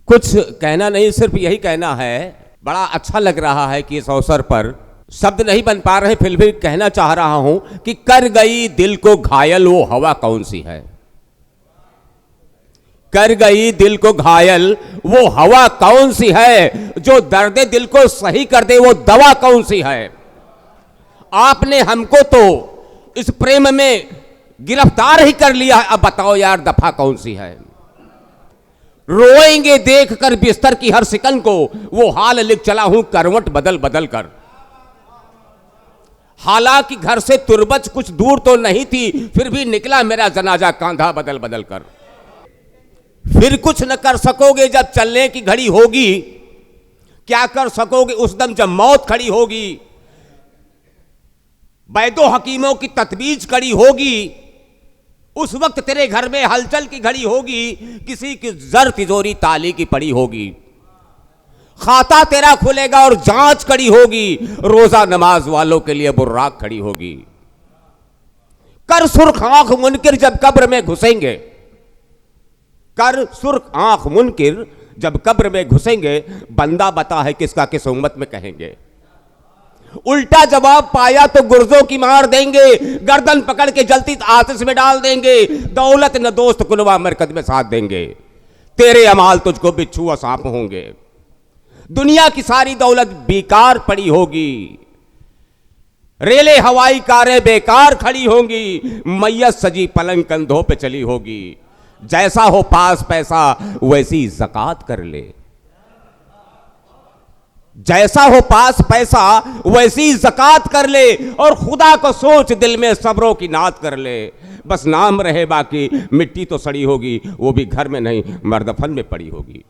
कुछ कहना नहीं, सिर्फ यही कहना है, बड़ा अच्छा लग रहा है कि इस अवसर पर शब्द नहीं बन पा रहे, फिर भी कहना चाह रहा हूं कि कर गई दिल को घायल वो हवा कौन सी है। कर गई दिल को घायल वो हवा कौन सी है, जो दर्द दिल को सही कर दे वो दवा कौन सी है। आपने हमको तो इस प्रेम में गिरफ्तार ही कर लिया, अब बताओ यार दफा कौन सी है। रोएंगे देख कर बिस्तर की हर सिकन को, वो हाल लिख चला हूं करवट बदल बदल कर। हालांकि घर से तुरबच कुछ दूर तो नहीं थी, फिर भी निकला मेरा जनाजा कांधा बदल बदल कर। फिर कुछ न कर सकोगे जब चलने की घड़ी होगी, क्या कर सकोगे उस दम जब मौत खड़ी होगी। वैदो हकीमों की तजवीज कड़ी होगी, उस वक्त तेरे घर में हलचल की घड़ी होगी, किसी की जर तिजोरी ताली की पड़ी होगी। खाता तेरा खुलेगा और जांच कड़ी होगी, रोजा नमाज वालों के लिए बुर्राक खड़ी होगी। कर सुर्ख आंख मुनकिर जब कब्र में घुसेंगे, कर सुर्ख आंख मुनकिर जब कब्र में घुसेंगे, बंदा बता है किसका किस उम्मत में कहेंगे। उल्टा जवाब पाया तो गुर्जों की मार देंगे, गर्दन पकड़ के जलती आतिश में डाल देंगे। दौलत न दोस्त कुलवा मरकज में साथ देंगे, तेरे अमाल तुझको बिच्छू और सांप होंगे। दुनिया की सारी दौलत बेकार पड़ी होगी, रेले हवाई कारें बेकार खड़ी होंगी, मैयत सजी पलंग कंधों पे चली होगी। जैसा हो पास पैसा वैसी ज़कात कर ले, जैसा हो पास पैसा वैसी ज़कात कर ले, और खुदा को सोच दिल में सब्रों की नात कर ले। बस नाम रहे बाकी, मिट्टी तो सड़ी होगी वो भी घर में नहीं मर्दफन में पड़ी होगी।